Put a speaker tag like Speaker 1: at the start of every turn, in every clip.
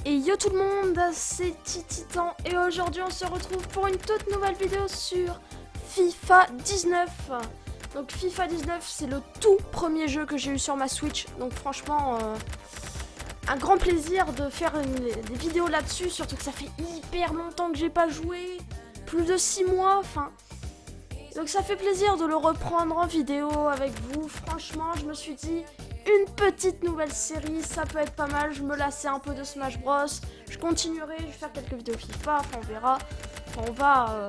Speaker 1: Et yo tout le monde, c'est Titan et aujourd'hui on se retrouve pour une toute nouvelle vidéo sur FIFA 19. Donc FIFA 19 c'est le tout premier jeu que j'ai eu sur ma Switch, donc franchement un grand plaisir de faire des vidéos là-dessus, surtout que ça fait hyper longtemps que j'ai pas joué, plus de 6 mois, enfin... Donc ça fait plaisir de le reprendre en vidéo avec vous. Franchement, je me suis dit, une petite nouvelle série, ça peut être pas mal. Je me lassais un peu de Smash Bros. Je continuerai, je vais faire quelques vidéos FIFA, enfin on verra. Enfin, on va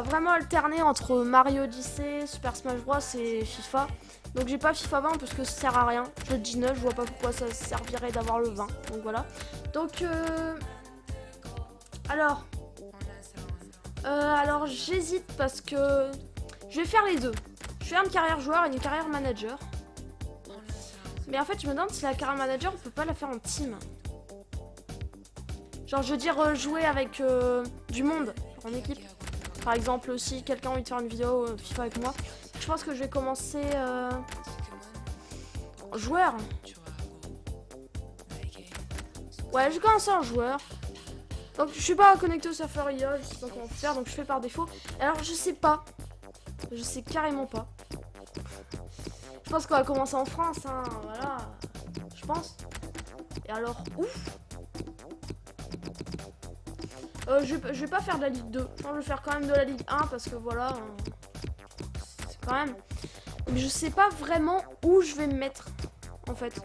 Speaker 1: vraiment alterner entre Mario Odyssey, Super Smash Bros et FIFA. Donc j'ai pas FIFA 20 parce que ça sert à rien. J'ai le 19, je vois pas pourquoi ça servirait d'avoir le 20. Donc voilà. Donc alors j'hésite parce que je vais faire les deux. Je vais faire une carrière joueur et une carrière manager. Mais en fait je me demande si la carrière manager on peut pas la faire en team. Genre je veux dire jouer avec du monde, en équipe. Par exemple si quelqu'un a envie de faire une vidéo FIFA avec moi. Je pense que je vais commencer en joueur. Ouais, je vais commencer en joueur. Donc je suis pas connecté au serveur IA, je sais pas comment faire, donc je fais par défaut. Alors je sais pas. Je sais carrément pas. Je pense qu'on va commencer en France, hein, voilà. Je pense. Et alors, ouf. Je vais pas faire de la Ligue 2. Je vais faire quand même de la Ligue 1 parce que voilà. C'est quand même. Mais je sais pas vraiment où je vais me mettre, en fait.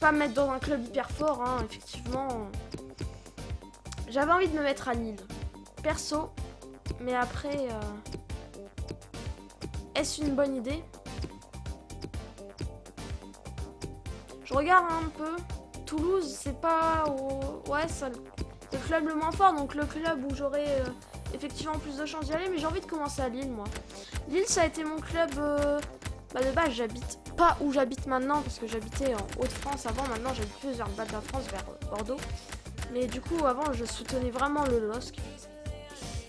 Speaker 1: Pas me mettre dans un club hyper fort, hein, effectivement. J'avais envie de me mettre à Lille, perso, mais après, est-ce une bonne idée? Je regarde un peu. Toulouse, c'est pas ouais, c'est le club le moins fort, donc le club où j'aurais effectivement plus de chances d'y aller, mais j'ai envie de commencer à Lille, moi. Lille, ça a été mon club. De base, j'habite pas où j'habite maintenant parce que j'habitais en Hauts-de-France avant. Maintenant, j'habite plus vers le bas de la France, vers Bordeaux. Mais du coup, avant, je soutenais vraiment le LOSC.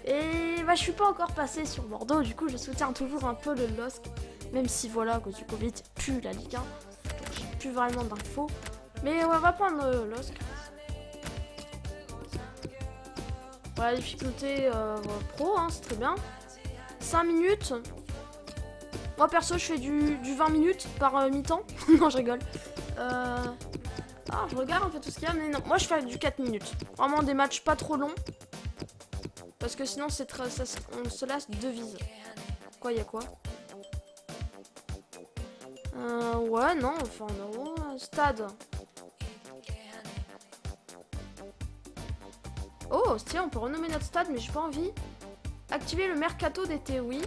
Speaker 1: Et bah, je suis pas encore passée sur Bordeaux. Du coup, je soutiens toujours un peu le LOSC. Même si, voilà, à cause du Covid, plus la Ligue 1. Donc, j'ai plus vraiment d'infos. Mais on va prendre le LOSC. Voilà, difficulté pro, hein, c'est très bien. 5 minutes. Moi perso je fais du 20 minutes par mi-temps. Non je rigole. Je regarde un peu tout ce qu'il y a, mais non. Moi je fais du 4 minutes. Vraiment des matchs pas trop longs. Parce que sinon c'est très, on se lasse de vise. Quoi, y a quoi? Ouais, non, enfin non. Stade. Oh, tiens, on peut renommer notre stade, mais j'ai pas envie. Activer le mercato d'été, oui.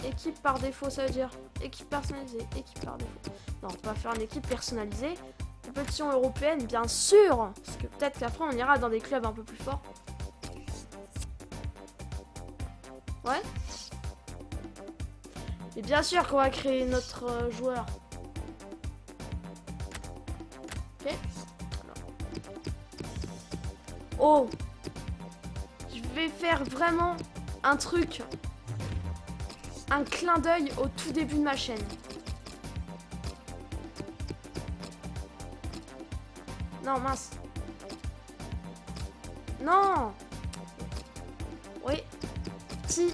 Speaker 1: Équipe par défaut, ça veut dire équipe personnalisée, équipe par défaut. Non, on va faire une équipe personnalisée. Compétition européenne, bien sûr. Parce que peut-être qu'après, on ira dans des clubs un peu plus forts. Ouais. Et bien sûr qu'on va créer notre joueur. Ok. Oh. Je vais faire vraiment un truc... Un clin d'œil au tout début de ma chaîne. Non, mince. Non. Oui. Si.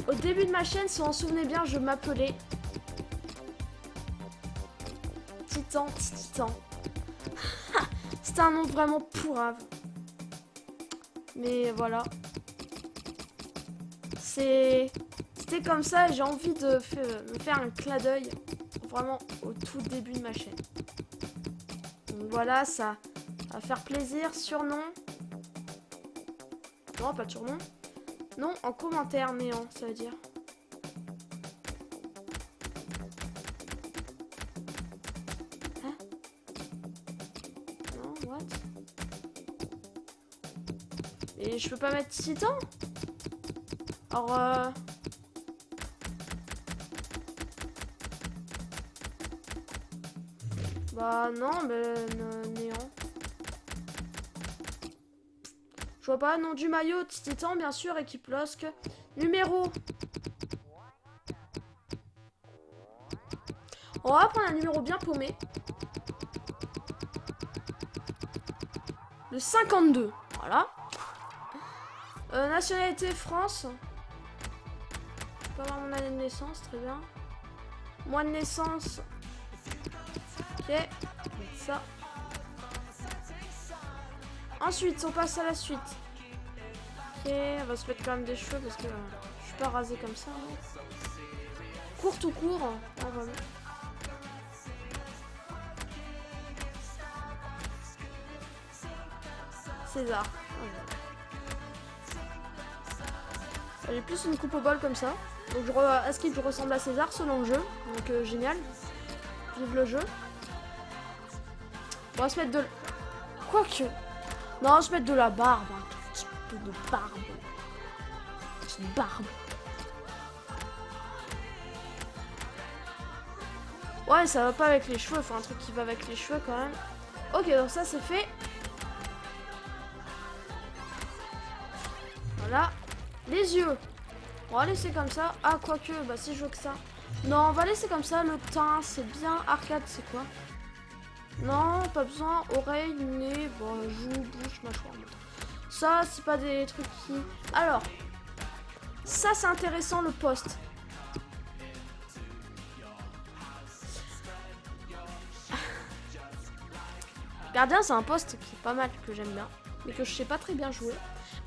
Speaker 1: Au début de ma chaîne, si on se souvenait bien, je m'appelais... Titan. C'était un nom vraiment pourrave. Mais voilà. C'était comme ça, j'ai envie de me faire un clin d'œil vraiment au tout début de ma chaîne. Donc voilà, ça va faire plaisir. Surnom. Non, pas de surnom. Non, en commentaire néant, ça veut dire. Hein? Non, what? Et je peux pas mettre Titan? Alors, bah non, mais néant. Je vois pas, nom du maillot, Titan, bien sûr, équipe LOSC. Numéro. On va prendre un numéro bien paumé. Le 52. Voilà. Nationalité France. Je peux avoir mon année de naissance, très bien. Mois de naissance. Ok. Ça. Ensuite, on passe à la suite. Ok, on va se mettre quand même des cheveux parce que je suis pas rasé comme ça. Hein. Court ou court. On va mettre. César. J'ai plus une coupe au bol comme ça. Donc est-ce qu'il ressemble à César selon le jeu. Donc génial. Vive le jeu. On va se mettre de... Quoique... Non, on va se mettre de la barbe. Un tout petit peu de barbe. Petite barbe. Ouais, ça va pas avec les cheveux. Faut un truc qui va avec les cheveux quand même. Ok, donc ça c'est fait. Voilà. Les yeux. On va laisser comme ça. Ah, quoique, bah si je veux que ça. Non, on va laisser comme ça. Le teint, c'est bien. Arcade, c'est quoi? Non, pas besoin. Oreille, nez, bon, joue, bouche, mâchoire. Ça, c'est pas des trucs qui... Alors, ça, c'est intéressant, le poste. Gardien, c'est un poste qui est pas mal, que j'aime bien. Mais que je sais pas très bien jouer.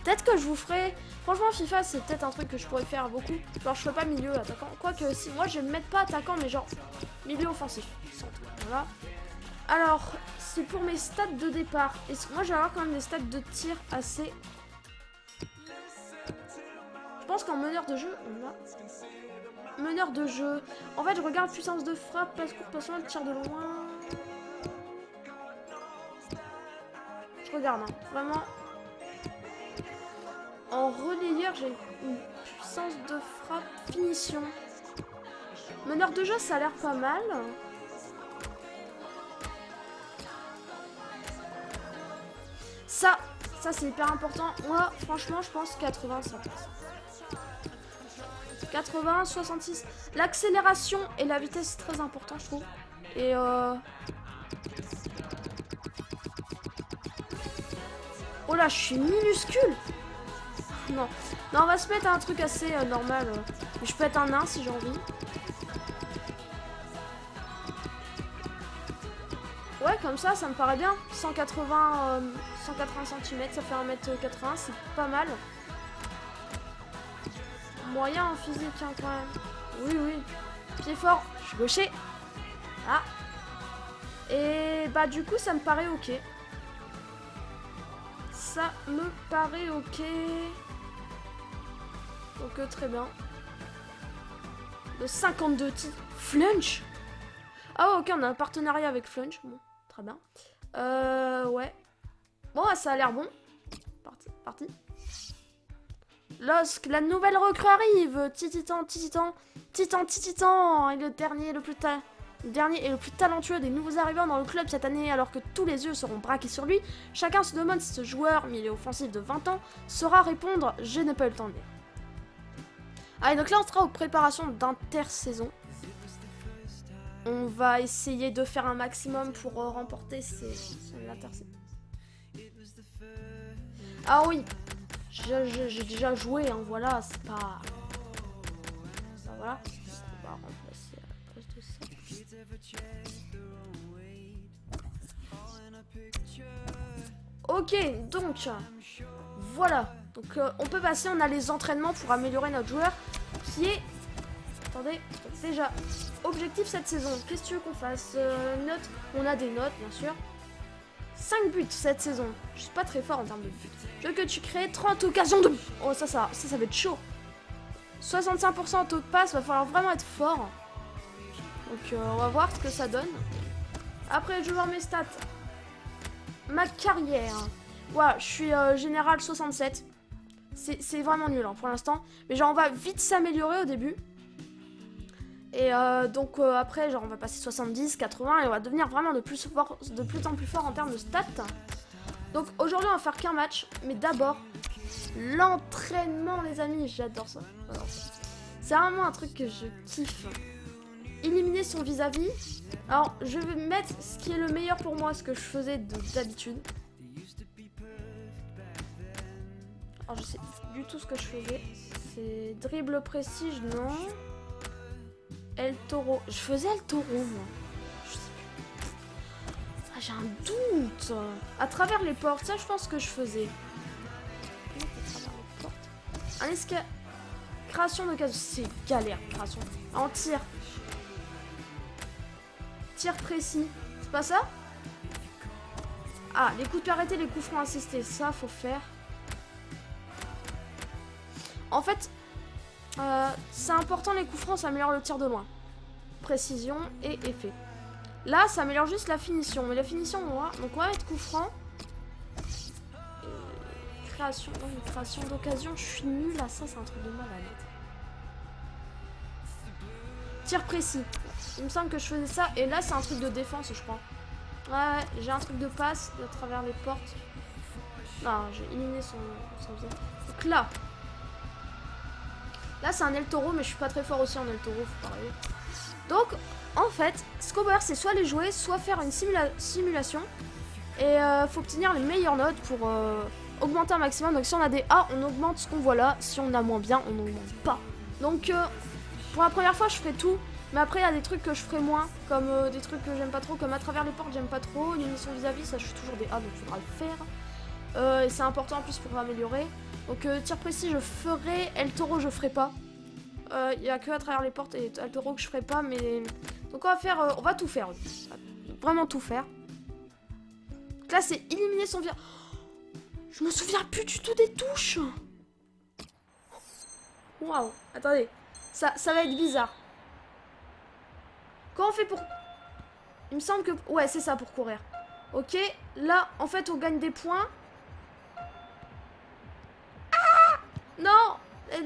Speaker 1: Peut-être que je vous ferai... Franchement, FIFA, c'est peut-être un truc que je pourrais faire beaucoup. Genre, je fais pas milieu attaquant. Quoique, si moi, je vais me mettre pas attaquant, mais genre, milieu offensif. Voilà. Alors, c'est pour mes stats de départ. Et moi, je vais avoir quand même des stats de tir assez... Je pense qu'en meneur de jeu, on a... Meneur de jeu. En fait, je regarde puissance de frappe, passe court, passe loin, tir de loin... Je regarde, hein. Vraiment... En relayeur, j'ai une puissance de frappe, finition. Meneur de jeu, ça a l'air pas mal. Ça c'est hyper important. Moi, franchement, je pense 80, ça passe. 80, 66. L'accélération et la vitesse, c'est très important, je trouve. Et oh là, je suis minuscule. Non, on va se mettre à un truc assez normal. Je peux être un nain si j'ai envie. Ouais, comme ça me paraît bien. 180 cm, ça fait 1m80, c'est pas mal. Moyen en physique, hein, quand même. Oui. Pied fort, je suis gaucher. Ah. Et bah du coup, ça me paraît ok. Ça me paraît ok. Donc très bien. Le 52 titres. Flunch. Ah ok, on a un partenariat avec Flunch. Bon, très bien. Ouais. Bon, ça a l'air bon. Parti. Lorsque la nouvelle recrue arrive, Tititan est le dernier et le plus talentueux des nouveaux arrivants dans le club cette année, alors que tous les yeux seront braqués sur lui. Chacun se demande si ce joueur, milieu offensif de 20 ans, saura répondre « Je n'ai pas eu le temps de lire ». Allez, donc là on sera aux préparations d'intersaison. On va essayer de faire un maximum pour remporter l'intersaison. Ah oui, j'ai déjà joué, hein, voilà, c'est pas... Ça, voilà, on va remplacer à la place de ça. Ok, donc, voilà. Donc on peut passer, on a les entraînements pour améliorer notre joueur, qui est... Attendez, déjà, objectif cette saison, qu'est-ce que tu veux qu'on fasse? Notes, on a des notes, bien sûr. 5 buts cette saison, je suis pas très fort en termes de buts. Je veux que tu crées 30 occasions de... Oh, ça va être chaud. 65% taux de passe, va falloir vraiment être fort. Donc on va voir ce que ça donne. Après, je vais voir mes stats. Ma carrière. Ouais, je suis général 67. C'est vraiment nul hein, pour l'instant. Mais genre, on va vite s'améliorer au début. Et donc après, genre, on va passer 70, 80 et on va devenir vraiment de plus en plus fort en termes de stats. Donc aujourd'hui, on va faire qu'un match. Mais d'abord, l'entraînement, les amis. J'adore ça. C'est vraiment un truc que je kiffe. éliminer son vis-à-vis. Alors, je vais mettre ce qui est le meilleur pour moi, ce que je faisais d'habitude. Alors, je sais du tout ce que je faisais. C'est dribble prestige, non. El Toro. Je faisais El Toro, moi. Je sais plus. Ah, j'ai un doute. À travers les portes, ça, je pense que je faisais. Un escalier. Création d'occasion. C'est galère, création. En tir. Tir précis. C'est pas ça? Ah, les coups de pied arrêtés, les coups francs assistés. Ça, faut faire. En fait, c'est important, les coups francs, ça améliore le tir de loin. Précision et effet. Là, ça améliore juste la finition. Mais la finition, moi, donc on va mettre coup franc. Création, non, création d'occasion, je suis nulle à ça, c'est un truc de malade. Tir précis. Il me semble que je faisais ça. Et là, c'est un truc de défense, je crois. Ouais, j'ai un truc de passe à travers les portes. Non, j'ai éliminé son visage. Donc là. Là, c'est un El Toro, mais je suis pas très fort aussi en El Toro, faut parler. Donc, en fait, ce qu'on va faire, c'est soit les jouer, soit faire une simulation. Et faut obtenir les meilleures notes pour augmenter un maximum. Donc, si on a des A, on augmente ce qu'on voit là. Si on a moins bien, on n'augmente pas. Donc, pour la première fois, je ferai tout. Mais après, il y a des trucs que je ferai moins. Comme des trucs que j'aime pas trop. Comme à travers les portes, j'aime pas trop. Une émission vis-à-vis, ça, je suis toujours des A, donc il faudra le faire. Et c'est important en plus pour améliorer. Donc, tir précis, je ferai. El Toro, je ferai pas. Il y a que à travers les portes et El Toro que je ferai pas. Mais donc, on va faire. On va tout faire. Vraiment tout faire. Donc là, c'est éliminer son virus. Je me souviens plus du tout des touches. Waouh. Attendez. Ça va être bizarre. Comment on fait pour... Il me semble que... Ouais, c'est ça pour courir. Ok. Là, en fait, on gagne des points. Ah! Non!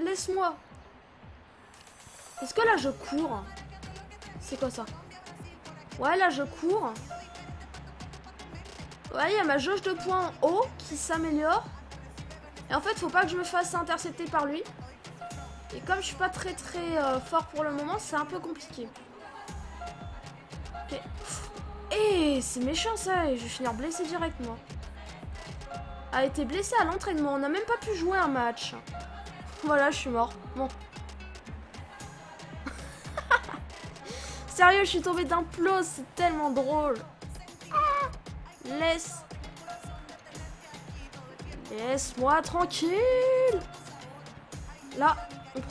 Speaker 1: Laisse-moi. Est-ce que là, je cours? C'est quoi ça? Ouais, là, je cours. Ouais, il y a ma jauge de points en haut qui s'améliore. Et en fait, faut pas que je me fasse intercepter par lui. Et comme je suis pas très fort pour le moment, c'est un peu compliqué. Ok. Eh, c'est méchant ça, et je vais finir blessé direct moi. A été blessé à l'entraînement, on n'a même pas pu jouer un match. Voilà, je suis mort. Bon. Sérieux, je suis tombée d'un plot, c'est tellement drôle. Laisse-moi tranquille. Là, on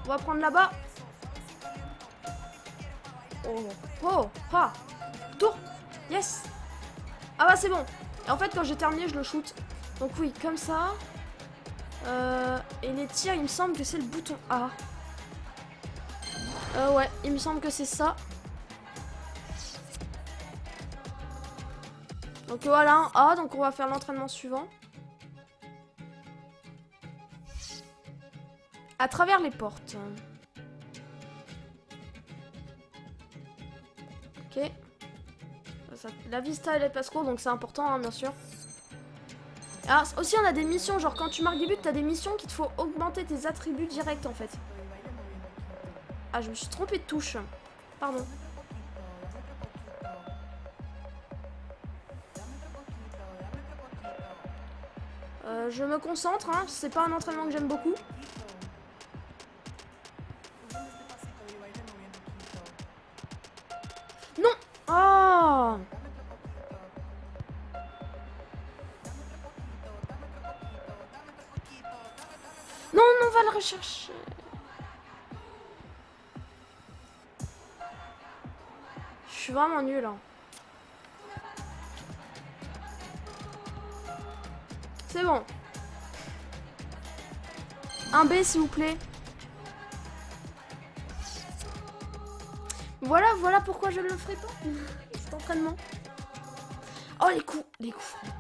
Speaker 1: va prendre là-bas. Oh, pas. Tour. Yes. Ah bah c'est bon. Et en fait, quand j'ai terminé, je le shoot. Donc oui, comme ça. Et les tirs, il me semble que c'est le bouton A. Ouais, il me semble que c'est ça. Donc voilà, un A. Donc on va faire l'entraînement suivant. À travers les portes. Ok. La vista elle est pas trop, donc c'est important, hein, bien sûr. Alors aussi on a des missions, genre quand tu marques des buts, t'as des missions qui te faut augmenter tes attributs directs en fait. Ah, je me suis trompée de touche. Pardon. Je me concentre, hein. C'est pas un entraînement que j'aime beaucoup. Non. Oh. Non, on va le rechercher. Je suis vraiment nulle. Hein. C'est bon. Un B, s'il vous plaît. Voilà pourquoi je ne le ferai pas. Cet entraînement. Oh, les coups francs.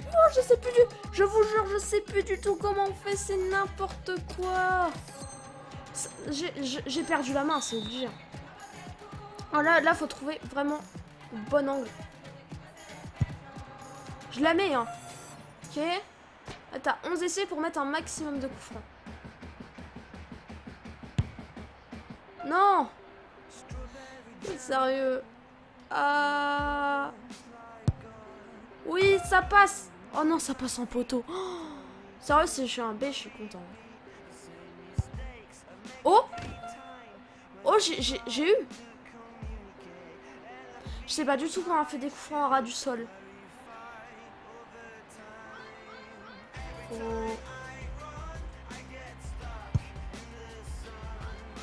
Speaker 1: Oh, je sais plus je vous jure, je sais plus du tout comment on fait, c'est n'importe quoi. J'ai perdu la main, c'est obligé. Oh, là, faut trouver vraiment le bon angle. Je la mets, hein. Ok. T'as 11 essais pour mettre un maximum de coups francs. Non. Sérieux. Ah. Oui, ça passe. Oh non, ça passe en poteau. Oh. Sérieux, si je suis un B, je suis content. Oh. Oh, j'ai eu. Je sais pas du tout quand on fait des coups francs en ras du sol. Oh.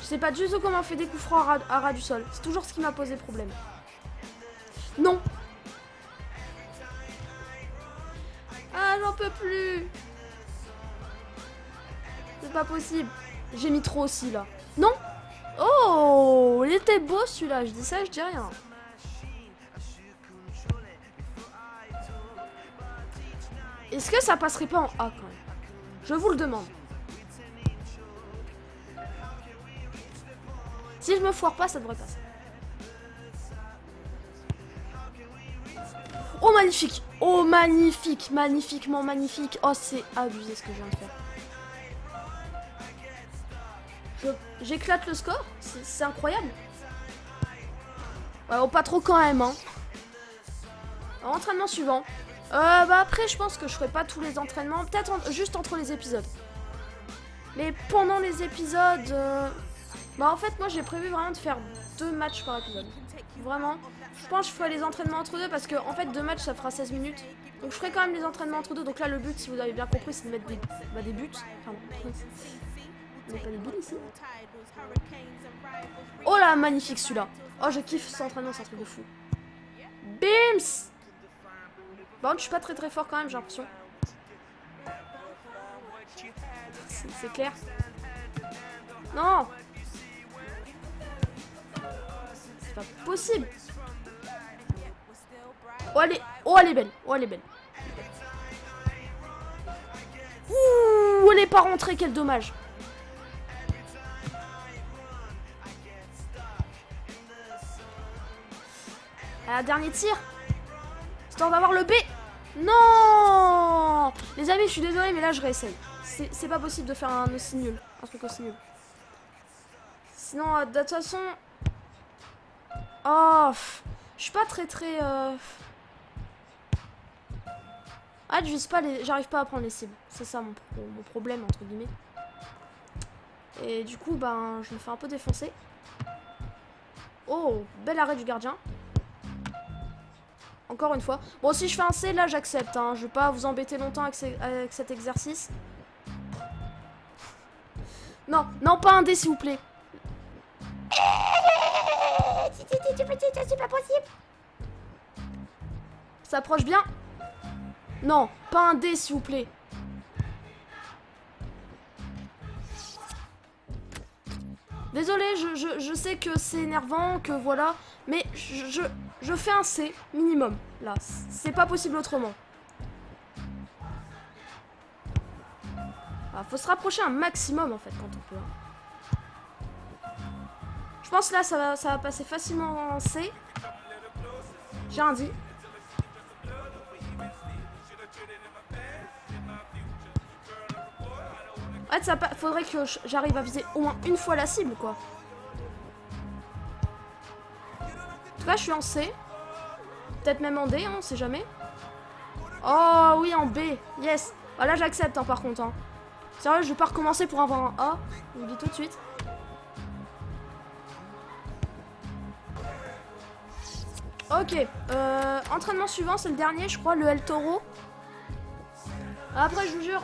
Speaker 1: Je sais pas du tout comment on fait des coups francs à ras du sol. C'est toujours ce qui m'a posé problème. Non. Ah, j'en peux plus. C'est pas possible. J'ai mis trop aussi, là. Non. Oh, il était beau, celui-là. Je dis ça, je dis rien. Est-ce que ça passerait pas en A, quand même? Je vous le demande. Si je me foire pas, ça devrait passer. Oh, magnifique. Oh, magnifique. Magnifiquement magnifique. Oh, c'est abusé ce que je viens de faire. J'éclate le score. C'est incroyable. Ouais, oh, pas trop quand même, hein. Entraînement suivant. Bah après, je pense que je ferai pas tous les entraînements. Peut-être juste entre les épisodes. Mais pendant les épisodes... Bah en fait, moi, j'ai prévu vraiment de faire 2 matchs par épisode. Vraiment. Je pense que je ferai les entraînements entre deux parce que, en fait, 2 matchs, ça fera 16 minutes. Donc je ferai quand même les entraînements entre deux. Donc là, le but, si vous avez bien compris, c'est de mettre des buts. Pardon. Il n'y a pas des bulles ici. Oh là, magnifique celui-là. Oh, je kiffe cet entraînement, c'est un truc de fou. Bims. Bon, je suis pas très fort quand même, j'ai l'impression. C'est clair. Non. C'est pas possible. Oh, elle est belle. Oh, elle est belle. Ouh, elle est pas rentrée, quel dommage. Dernier tir. Histoire d'avoir le B. Non. Les amis, je suis désolée, mais là, je réessaye. C'est pas possible de faire un aussi nul. Un truc aussi nul. Sinon, de toute façon... Oh, je suis pas très... Ah, je vise pas les... J'arrive pas à prendre les cibles. C'est ça mon problème, entre guillemets. Et du coup, ben, je me fais un peu défoncer. Oh, bel arrêt du gardien. Encore une fois. Bon, si je fais un C, là, j'accepte. Hein. Je vais pas vous embêter longtemps avec cet exercice. Non, non, pas un D, s'il vous plaît. C'est pas possible. Ça approche bien. Non, pas un D, s'il vous plaît. Désolé, je sais que c'est énervant, que voilà, mais je fais un C minimum, là. C'est pas possible autrement. Ah, faut se rapprocher un maximum, en fait, quand on peut. Je pense là, ça va passer facilement en C. J'ai un dit. En fait, faudrait que j'arrive à viser au moins une fois la cible, quoi. En tout cas, je suis en C. Peut-être même en D, hein, on sait jamais. Oh oui, en B. Yes. Ah, là, j'accepte, hein, par contre. Hein. Sérieux, je vais pas recommencer pour avoir un A. Je vous le dis tout de suite. Ok. Entraînement suivant, c'est le dernier, je crois, le El Toro. Après, je vous jure,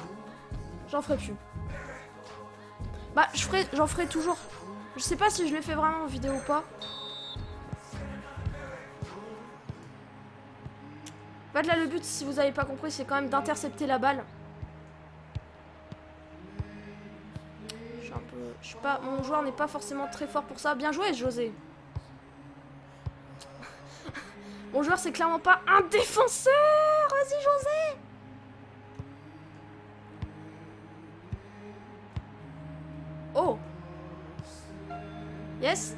Speaker 1: j'en ferai plus. Bah, j'en ferai toujours. Je sais pas si je l'ai fait vraiment en vidéo ou pas. En fait, là, le but, si vous avez pas compris, c'est quand même d'intercepter la balle. Je suis pas... Mon joueur n'est pas forcément très fort pour ça. Bien joué, José. Mon joueur, c'est clairement pas un défenseur. Vas-y, José. Oh. Yes.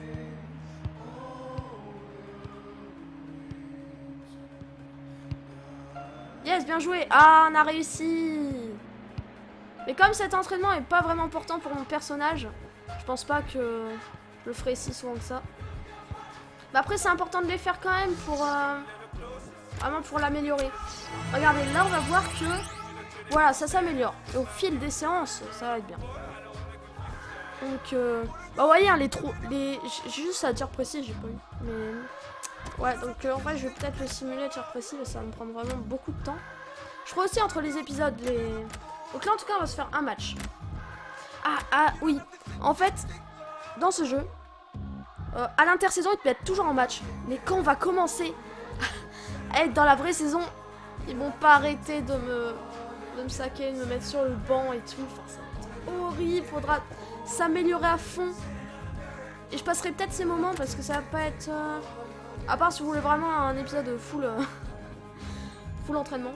Speaker 1: Yes, bien joué. Ah, on a réussi. Mais comme cet entraînement est pas vraiment important pour mon personnage, je pense pas que je le ferai si souvent que ça. Mais après, c'est important de les faire quand même pour... vraiment pour l'améliorer. Regardez, là, on va voir que... Voilà, ça s'améliore. Et au fil des séances, ça va être bien. Donc, bah, vous voyez, hein, j'ai juste à tir précis, j'ai pas eu. Mais... Ouais, donc en vrai, je vais peut-être le simuler tir précis, mais ça va me prendre vraiment beaucoup de temps. Je ferai aussi entre les épisodes, Donc là, en tout cas, on va se faire un match. Ah, oui. En fait, dans ce jeu, à l'intersaison, il peut être toujours en match. Mais quand on va commencer à être dans la vraie saison, ils vont pas arrêter de me saquer, de me mettre sur le banc et tout. Enfin, ça va être horrible. Faudra s'améliorer à fond. Et je passerai peut-être ces moments parce que ça va pas être... À part si vous voulez vraiment un épisode full, full entraînement.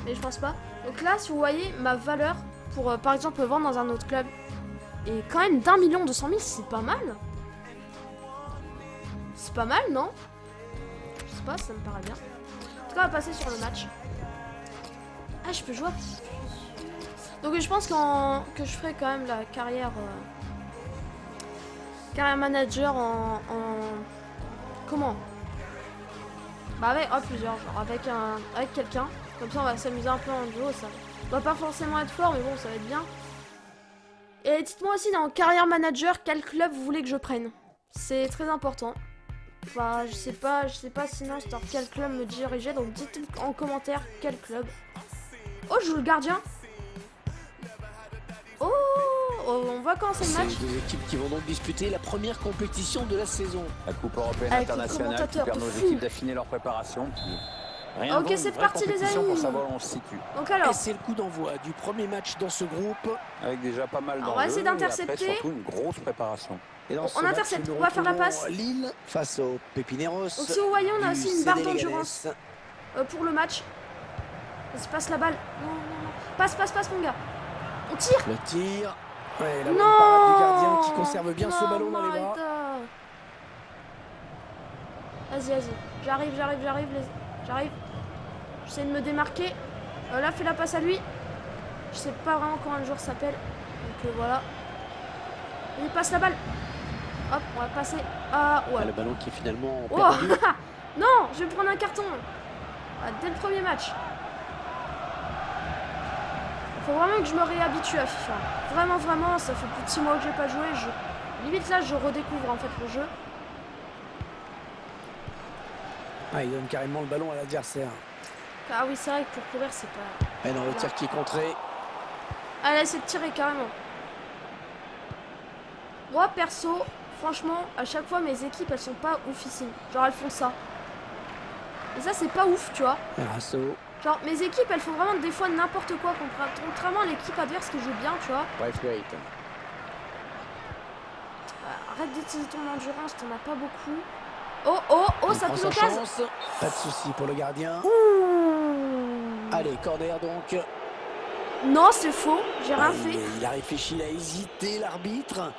Speaker 1: Mais je pense pas. Donc là, si vous voyez, ma valeur pour, par exemple, vendre dans un autre club est quand même d'1 200 000, c'est pas mal. C'est pas mal, non? Je sais pas, ça me paraît bien. En tout cas, on va passer sur le match. Ah, je peux jouer. Donc je pense que je ferai quand même la carrière... carrière manager en... Comment? Bah avec plusieurs, genre avec quelqu'un. Comme ça on va s'amuser un peu en duo, ça va pas forcément être fort, mais bon, ça va être bien. Et dites-moi aussi dans carrière manager quel club vous voulez que je prenne. C'est très important. Enfin, je sais pas sinon dans quel club me diriger, donc dites en commentaire quel club. Oh, je joue le gardien. Oh, on va commencer le match.
Speaker 2: C'est deux équipes qui vont donc disputer la première compétition de la saison.
Speaker 3: La Coupe européenne
Speaker 1: avec
Speaker 3: internationale qui permet aux équipes d'affiner leur préparation.
Speaker 2: Rien
Speaker 1: Ok,
Speaker 2: donc,
Speaker 1: c'est
Speaker 2: vraie
Speaker 1: parti les
Speaker 2: compétition
Speaker 1: amis.
Speaker 3: Pour savoir où on se situe.
Speaker 1: Donc alors,
Speaker 2: Et c'est le coup d'envoi du premier match dans ce groupe.
Speaker 3: Avec déjà pas mal
Speaker 1: on
Speaker 3: d'enjeux.
Speaker 1: va essayer
Speaker 3: Et
Speaker 1: d'intercepter.
Speaker 3: après, surtout une grosse préparation.
Speaker 2: Et dans
Speaker 1: On
Speaker 2: ce match,
Speaker 1: intercepte,
Speaker 2: nous
Speaker 1: on va faire la
Speaker 2: retrouvons
Speaker 1: passe.
Speaker 2: Lille face aux Pepineros.
Speaker 1: donc si vous voyez, on a
Speaker 2: du
Speaker 1: aussi une barre
Speaker 2: CD
Speaker 1: d'endurance
Speaker 2: Leganés.
Speaker 1: pour le match. Vas-y, passe la balle. Non. Passe mon gars. On tire.
Speaker 2: Le tir. Ouais, la bonne
Speaker 1: Non.
Speaker 2: parade du gardien qui conserve bien ce
Speaker 1: Non,
Speaker 2: ballon dans les bras.
Speaker 1: Maïda. Vas-y. J'arrive. J'essaie de me démarquer. Là, fais la passe à lui. Je sais pas vraiment comment le joueur s'appelle. Donc voilà. Il passe la balle. Hop, on va passer. Ah ouais.
Speaker 2: Le ballon qui est finalement
Speaker 1: Oh.
Speaker 2: perdu.
Speaker 1: Non, je vais prendre un carton. Dès le premier match. Il faut vraiment que je me réhabitue à FIFA. Vraiment, ça fait plus de 6 mois que j'ai pas joué. Limite là, je redécouvre en fait le jeu.
Speaker 2: Ah, il donne carrément le ballon à l'adversaire.
Speaker 1: Ah oui, c'est vrai que pour courir, c'est pas...
Speaker 2: Et dans le tir qui est contré.
Speaker 1: Elle a essayé de tirer carrément. Moi, perso, franchement, à chaque fois, mes équipes, elles sont pas oufissimes. Genre, elles font ça. Et ça, c'est pas ouf, tu vois.
Speaker 2: Rasso.
Speaker 1: Genre, mes équipes, elles font vraiment des fois n'importe quoi, contrairement à l'équipe adverse qui joue bien, tu vois.
Speaker 3: Braithwaite.
Speaker 1: Arrête d'utiliser ton endurance, t'en as pas beaucoup. Oh, ça pue l'occasion.
Speaker 2: Pas de souci pour le gardien.
Speaker 1: Ouh.
Speaker 2: Allez, corner donc.
Speaker 1: Non, c'est faux, j'ai rien
Speaker 2: Ah,
Speaker 1: fait.
Speaker 2: il a réfléchi, il a hésité, l'arbitre.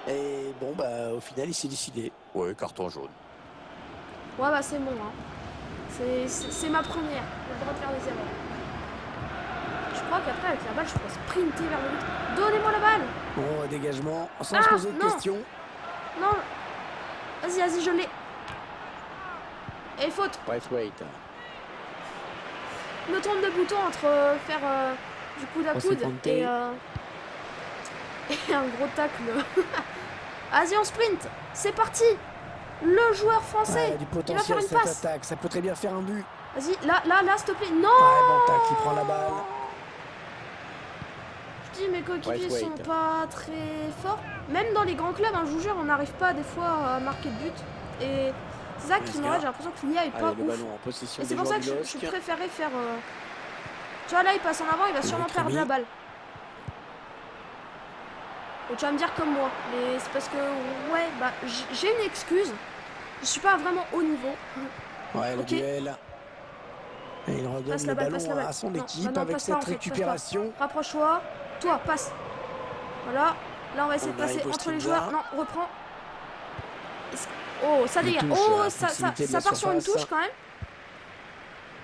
Speaker 2: Et bon, bah, au final, il s'est décidé.
Speaker 3: Ouais, carton jaune.
Speaker 1: Ouais, bah c'est bon, hein. C'est ma première. J'ai le droit de faire des erreurs. Je crois qu'après, avec la balle, je pourrais sprinter vers le but. Donnez-moi la balle.
Speaker 2: Bon, dégagement, sans se poser de
Speaker 1: non.
Speaker 2: questions.
Speaker 1: Non. Vas-y, je l'ai. Et faute.
Speaker 3: Braithwaite.
Speaker 1: Je me trompe de bouton entre faire du coude à coude et un gros tacle. Vas-y, on sprint. C'est parti. Le joueur français.
Speaker 2: Il a du
Speaker 1: il va faire
Speaker 2: potentiel
Speaker 1: une
Speaker 2: cette
Speaker 1: passe.
Speaker 2: attaque, ça peut très bien faire un but.
Speaker 1: Vas-y, là, s'il te plaît. Non.
Speaker 2: Ouais, bon tacle, il prend la balle.
Speaker 1: Je dis, mes coéquipiers sont
Speaker 3: Braithwaite.
Speaker 1: pas très forts. Même dans les grands clubs, hein, je vous jure, on n'arrive pas des fois à marquer de but. Et c'est ça qui m'arrête, j'ai l'impression que l'IA est pas
Speaker 2: Allez, le
Speaker 1: ouf.
Speaker 2: ballon en possession
Speaker 1: Et c'est
Speaker 2: des
Speaker 1: pour ça
Speaker 2: joueurs
Speaker 1: que
Speaker 2: du
Speaker 1: je
Speaker 2: LOSC.
Speaker 1: préférais faire... Tu vois, là, il passe en avant, il va sûrement
Speaker 2: Rémi.
Speaker 1: perdre la balle. Et tu vas me dire comme moi. Mais c'est parce que, ouais, bah, j'ai une excuse. Je suis pas vraiment haut niveau.
Speaker 2: Ouais, le
Speaker 1: Ok.
Speaker 2: duel. Et il redonne
Speaker 1: Passe
Speaker 2: le
Speaker 1: la balle,
Speaker 2: ballon
Speaker 1: passe la balle.
Speaker 2: à son
Speaker 1: Non,
Speaker 2: équipe
Speaker 1: bah non,
Speaker 2: avec
Speaker 1: passe pas,
Speaker 2: cette
Speaker 1: en fait, passe pas.
Speaker 2: récupération.
Speaker 1: Rapproche-toi. Toi, passe. Voilà. Là, on va essayer
Speaker 2: On
Speaker 1: de passer
Speaker 2: arrive au
Speaker 1: entre les
Speaker 2: Stinza.
Speaker 1: joueurs. Non, reprends. Oh, ça
Speaker 2: Il
Speaker 1: dégage.
Speaker 2: touche
Speaker 1: Oh,
Speaker 2: à
Speaker 1: ça
Speaker 2: proximité de la
Speaker 1: part sur une
Speaker 2: surface.
Speaker 1: touche quand même.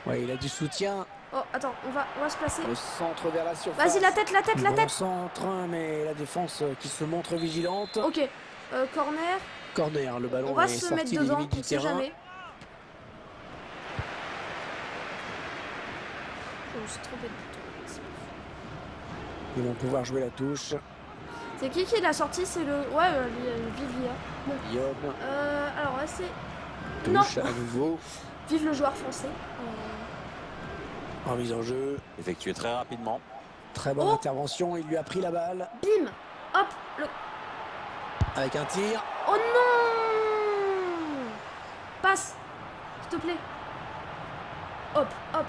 Speaker 2: Ouais, il a du soutien.
Speaker 1: Oh, attends, on va se placer.
Speaker 2: Le centre vers la surface.
Speaker 1: Vas-y, la tête.
Speaker 2: Bon centre, mais la défense qui se montre vigilante.
Speaker 1: Ok. Corner.
Speaker 2: Corner, le ballon
Speaker 1: On va
Speaker 2: est
Speaker 1: se
Speaker 2: sorti
Speaker 1: mettre
Speaker 2: des
Speaker 1: dedans,
Speaker 2: limites
Speaker 1: on
Speaker 2: du
Speaker 1: sait
Speaker 2: terrain.
Speaker 1: jamais. Je me suis trompé de bouton.
Speaker 2: Ils vont pouvoir jouer la touche.
Speaker 1: C'est qui l'a sorti? C'est le... Ouais, Vivia. Bon.
Speaker 2: Guillaume,
Speaker 1: Alors, ouais, c'est...
Speaker 2: touche à nouveau.
Speaker 1: Vive le joueur français.
Speaker 2: Remise en jeu.
Speaker 3: Effectué très rapidement.
Speaker 2: Très bonne
Speaker 1: Oh.
Speaker 2: intervention. Il lui a pris la balle.
Speaker 1: Bim. Hop.
Speaker 2: Avec un tir.
Speaker 1: Oh non. Passe. S'il te plaît. Hop, hop.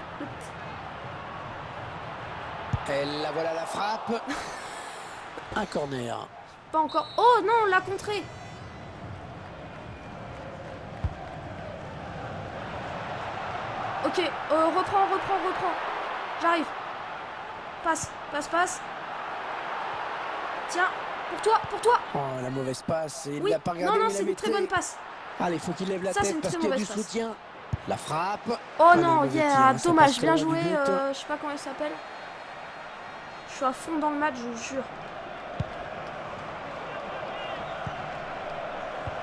Speaker 2: Et la voilà la frappe. Un corner.
Speaker 1: Pas encore. Oh non, on l'a contré. Ok, reprends. J'arrive. Passe. Tiens, pour toi.
Speaker 2: Oh, la mauvaise passe. Et il
Speaker 1: Oui,
Speaker 2: l'a pas regardé.
Speaker 1: non,
Speaker 2: il
Speaker 1: c'est
Speaker 2: l'a
Speaker 1: une très
Speaker 2: maîtrisé.
Speaker 1: bonne passe.
Speaker 2: Allez, faut qu'il lève la
Speaker 1: Ça, c'est
Speaker 2: tête
Speaker 1: une
Speaker 2: parce
Speaker 1: très
Speaker 2: qu'il y a du
Speaker 1: mauvaise passe.
Speaker 2: soutien. La frappe.
Speaker 1: Oh
Speaker 2: Pas de
Speaker 1: non,
Speaker 2: mauvais tir,
Speaker 1: yeah,
Speaker 2: hein, ça
Speaker 1: dommage,
Speaker 2: passe
Speaker 1: bien
Speaker 2: très loin
Speaker 1: joué.
Speaker 2: du but.
Speaker 1: Je sais pas comment il s'appelle. Je suis à fond dans le match, je vous jure.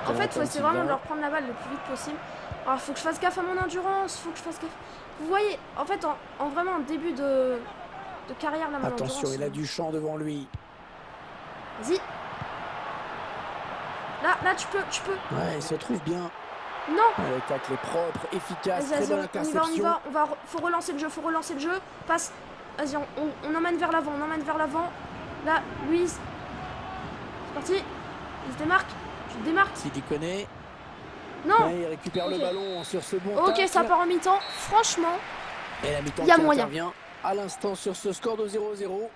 Speaker 1: En fait, faut essayer vraiment de leur prendre la balle le plus vite possible. Alors, faut que je fasse gaffe à mon endurance, faut que je fasse gaffe. Vous voyez, en fait, en vraiment en début de carrière, là, mon
Speaker 2: Attention,
Speaker 1: endurance.
Speaker 2: il a du champ devant lui.
Speaker 1: Vas-y. Là, tu peux.
Speaker 2: Ouais, il se trouve bien.
Speaker 1: Non.
Speaker 2: Le tacle est propre, efficace,
Speaker 1: Vas-y,
Speaker 2: très bonne
Speaker 1: on y
Speaker 2: interception.
Speaker 1: va. Faut relancer le jeu. Passe. Vas-y, on emmène vers l'avant, Là, Louise. C'est parti. Il se démarque. Je te démarque.
Speaker 2: S'il connaît.
Speaker 1: Non.
Speaker 2: Ouais, il récupère le
Speaker 1: Ok.
Speaker 2: ballon sur ce bon
Speaker 1: Ok,
Speaker 2: tacle.
Speaker 1: ça part en mi-temps. Franchement,
Speaker 2: Et la mi-temps
Speaker 1: il y a
Speaker 2: qui
Speaker 1: moyen.
Speaker 2: intervient à l'instant sur ce score de 0-0.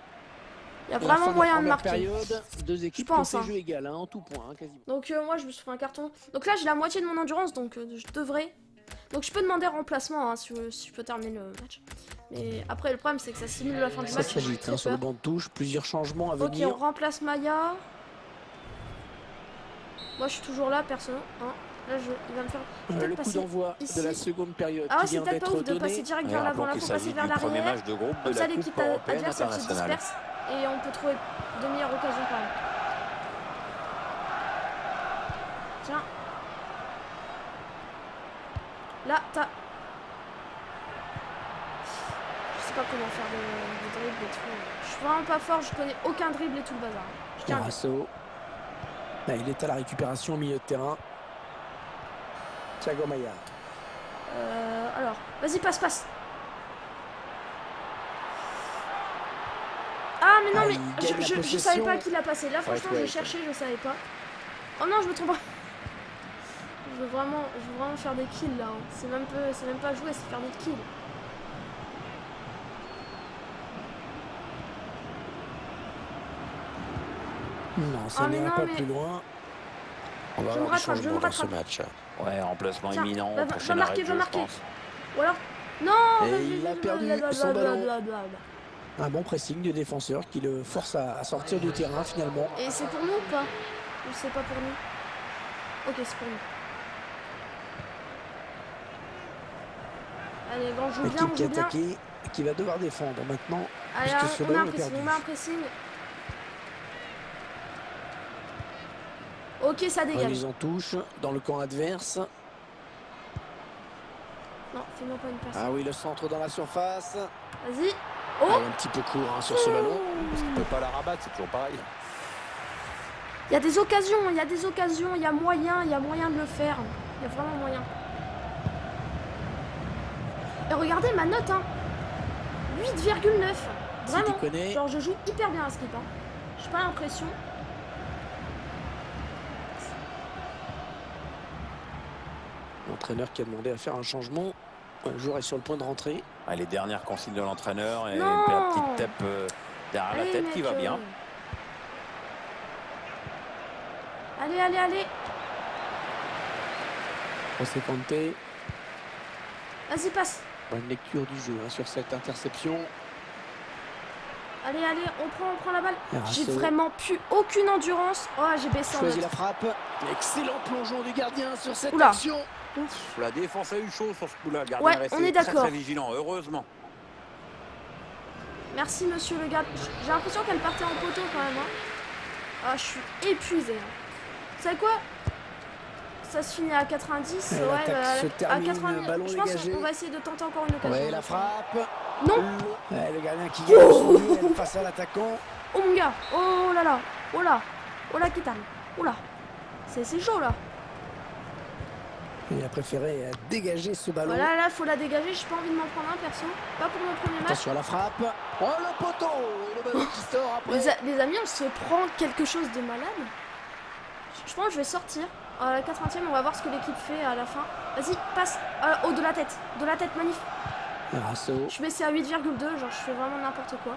Speaker 1: il y a
Speaker 2: À la
Speaker 1: vraiment
Speaker 2: fin la
Speaker 1: moyen de
Speaker 2: première
Speaker 1: marquer.
Speaker 2: période, deux équipes
Speaker 1: pense,
Speaker 2: qui ont
Speaker 1: hein.
Speaker 2: fait jeu égal, en tout point, quasiment.
Speaker 1: Donc moi, je me suis fait un carton. Donc là, j'ai la moitié de mon endurance, donc je devrais. Donc je peux demander remplacement hein, si je peux terminer le match. Mais après, le problème, c'est que ça simule la fin du
Speaker 2: Ça
Speaker 1: match.
Speaker 2: se
Speaker 1: J'ai
Speaker 2: vite
Speaker 1: très
Speaker 2: sur le
Speaker 1: peur.
Speaker 2: banc de touche, plusieurs changements à
Speaker 1: Ok,
Speaker 2: venir.
Speaker 1: on remplace Maya. Moi, je suis toujours là, perso. Hein. Là, il va me faire.
Speaker 2: Le
Speaker 1: Peut-être
Speaker 2: coup
Speaker 1: passer
Speaker 2: d'envoi
Speaker 1: ici.
Speaker 2: de la seconde période
Speaker 1: Ah,
Speaker 2: qui
Speaker 1: c'est
Speaker 2: vient
Speaker 1: peut-être pas
Speaker 2: d'être
Speaker 1: ouf de passer
Speaker 2: donnée.
Speaker 1: direct
Speaker 3: Et
Speaker 1: vers
Speaker 3: rappelons
Speaker 1: l'avant. Là,
Speaker 3: qu'il
Speaker 1: faut passer
Speaker 3: s'agit
Speaker 1: vers
Speaker 3: du premier
Speaker 1: l'arrière.
Speaker 3: match de groupe de
Speaker 1: Comme ça,
Speaker 3: la
Speaker 1: l'équipe
Speaker 3: Coupe européenne
Speaker 1: adverse, elle se
Speaker 3: internationale.
Speaker 1: disperse. Et on peut trouver de meilleures occasions quand même. Tiens. Là, t'as. Je sais pas comment faire des dribbles et tout. Je suis vraiment pas fort, je connais aucun dribble et tout le bazar. Je tiens.
Speaker 2: Carasso. Là, il est à la récupération au milieu de terrain. Thiago Maia.
Speaker 1: Alors, vas-y, passe. Ah, mais non,
Speaker 2: Ah,
Speaker 1: mais
Speaker 2: il gagne la
Speaker 1: je savais
Speaker 2: possession.
Speaker 1: pas à qui l'a passé. Là, franchement,
Speaker 2: ouais.
Speaker 1: j'ai cherché, je savais pas. Oh non, je me trompe. Je veux vraiment faire des kills là. Hein. C'est même pas jouer, c'est faire des kills.
Speaker 2: Non, ça
Speaker 1: Ah, mais
Speaker 2: n'ira
Speaker 1: non,
Speaker 2: pas
Speaker 1: mais-
Speaker 2: plus loin. On va
Speaker 1: Je me
Speaker 2: avoir du
Speaker 1: rattrape, je
Speaker 2: changement
Speaker 1: me
Speaker 2: dans ce
Speaker 1: rattrape.
Speaker 2: match.
Speaker 3: Ouais, remplacement
Speaker 1: Tiens,
Speaker 3: imminent,
Speaker 1: va
Speaker 3: prochain
Speaker 1: marquer,
Speaker 3: arrêt de
Speaker 1: va
Speaker 3: jeu,
Speaker 1: marquer.
Speaker 3: je pense.
Speaker 1: Ou alors. Non.
Speaker 2: Et il a perdu son ballon. Un bon pressing du défenseur qui le force à sortir du terrain finalement.
Speaker 1: Et c'est pour nous ou pas? Ou c'est pas pour nous? Ok, c'est pour nous. Allez, on joue bien,
Speaker 2: L'équipe
Speaker 1: on
Speaker 2: qui
Speaker 1: joue bien.
Speaker 2: attaqué, qui va devoir défendre maintenant.
Speaker 1: Allez,
Speaker 2: puisque ce
Speaker 1: on met
Speaker 2: ballon
Speaker 1: un
Speaker 2: est
Speaker 1: pressing,
Speaker 2: perdu.
Speaker 1: on met un pressing. Ok, ça dégage.
Speaker 2: Remise en touche dans le camp adverse.
Speaker 1: Non, fais-moi pas une passe.
Speaker 2: Ah oui, le centre dans la surface.
Speaker 1: Vas-y.
Speaker 2: Ah,
Speaker 1: Oh,
Speaker 2: il est un petit peu court hein, sur ce ballon.
Speaker 3: Parce qu'il ne peut pas la rabattre, c'est toujours pareil.
Speaker 1: il y a des occasions, il y a moyen de le faire. Il y a vraiment moyen. Et regardez ma note, hein. 8,9. Vraiment.
Speaker 2: connaît.
Speaker 1: Genre, je joue hyper bien à Skip. Hein. J'ai pas l'impression.
Speaker 2: L'entraîneur qui a demandé à faire un changement. Le joueur est sur le point de rentrer.
Speaker 3: Ah, les dernières consignes de l'entraîneur et
Speaker 1: Non.
Speaker 3: la petite tape derrière la
Speaker 1: Allez,
Speaker 3: tête qui
Speaker 1: mec,
Speaker 3: va bien.
Speaker 1: Allez.
Speaker 2: José Conte.
Speaker 1: Vas-y, passe.
Speaker 2: Bonne lecture du jeu hein, sur cette interception.
Speaker 1: Allez, on prend la balle.
Speaker 2: Carasso.
Speaker 1: J'ai vraiment plus aucune endurance. Oh, j'ai baissé en
Speaker 2: Choisit
Speaker 1: note.
Speaker 2: la frappe. Excellent plongeon du gardien sur cette
Speaker 1: Oula.
Speaker 2: action.
Speaker 3: Ouf, la défense a eu chaud sur ce coup-là. Le gardien
Speaker 1: Ouais,
Speaker 3: est resté
Speaker 1: on est
Speaker 3: très,
Speaker 1: d'accord.
Speaker 3: très vigilant, heureusement.
Speaker 1: Merci, monsieur le gars. J'ai l'impression qu'elle partait en poteau quand même. Hein. Ah, je suis épuisée. Hein. Vous savez quoi? Ça se finit à 90.
Speaker 2: Et
Speaker 1: Ouais,
Speaker 2: l'attaque se termine,
Speaker 1: à 90.
Speaker 2: ballon
Speaker 1: Je pense
Speaker 2: dégagé.
Speaker 1: qu'on va essayer de tenter encore une occasion.
Speaker 2: Ouais, la frappe.
Speaker 1: Non.
Speaker 2: Ouais, le gardien qui gagne son duel face à l'attaquant.
Speaker 1: Oh mon gars. Oh là là. Oh là. Oh là, Kitan. Oh là. C'est chaud là.
Speaker 2: Il a préféré dégager ce ballon.
Speaker 1: Voilà, là, faut la dégager. J'ai pas envie de m'en prendre un perso. Pas pour mon premier match.
Speaker 2: Attention à la frappe. Oh, le poteau. Et le ballon qui sort après.
Speaker 1: Les amis, on se prend quelque chose de malade. Je pense que je vais sortir. À la 80e, on va voir ce que l'équipe fait à la fin. Vas-y, passe. Oh, de la tête. De la tête, magnifique.
Speaker 2: Rasso.
Speaker 1: Je mets c'est à 8,2. Genre, je fais vraiment n'importe quoi.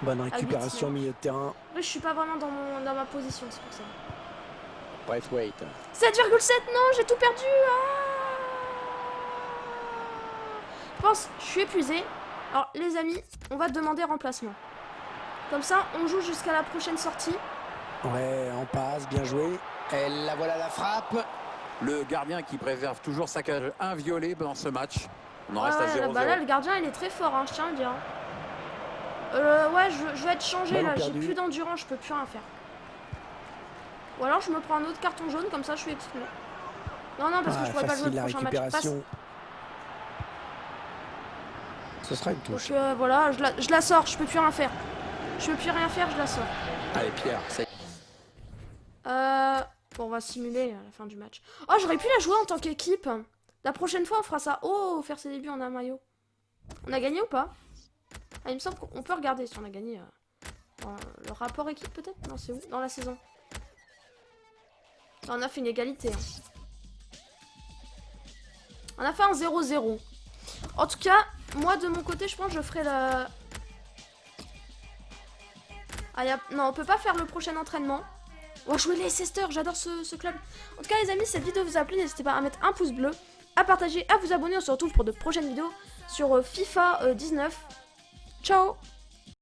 Speaker 2: Bonne récupération au milieu de terrain.
Speaker 1: Après, je suis pas vraiment dans ma position, c'est pour ça.
Speaker 2: Bref, wait.
Speaker 1: 7,7, non, j'ai tout perdu. Je pense, je suis épuisé. Alors, les amis, on va demander remplacement. Comme ça, on joue jusqu'à la prochaine sortie.
Speaker 2: Ouais, on passe, bien joué. Et la voilà la frappe.
Speaker 3: Le gardien qui préserve toujours sa cage inviolée dans ce match. On en reste à 0-0.
Speaker 1: Bah là, le gardien, il est très fort, hein, je tiens à le dire. Ouais, je vais être changé
Speaker 2: Ballon
Speaker 1: là. J'ai
Speaker 2: perdu.
Speaker 1: plus d'endurance, je peux plus rien faire. Ou alors, je me prends un autre carton jaune, comme ça, je suis exclu. Non, parce que je pourrais pas jouer le prochain match. Passe.
Speaker 2: Ce sera une touche.
Speaker 1: Donc voilà, je la sors, je peux plus rien faire. Je peux plus rien faire, je la sors.
Speaker 3: Allez, Pierre, c'est...
Speaker 1: Bon, on va simuler à la fin du match. Oh, j'aurais pu la jouer en tant qu'équipe. La prochaine fois, on fera ça. Oh, faire ses débuts en un maillot. On a gagné ou pas? Ah, il me semble qu'on peut regarder si on a gagné. Dans le rapport équipe, peut-être? Non, c'est où? Dans la saison. Là, on a fait une égalité. Hein. On a fait un 0-0. En tout cas, moi, de mon côté, je pense que je ferai la... Ah, non, on peut pas faire le prochain entraînement. On va jouer les Leicester, j'adore ce club. En tout cas, les amis, si cette vidéo vous a plu, n'hésitez pas à mettre un pouce bleu, à partager, à vous abonner. On se retrouve pour de prochaines vidéos sur FIFA 19. Ciao!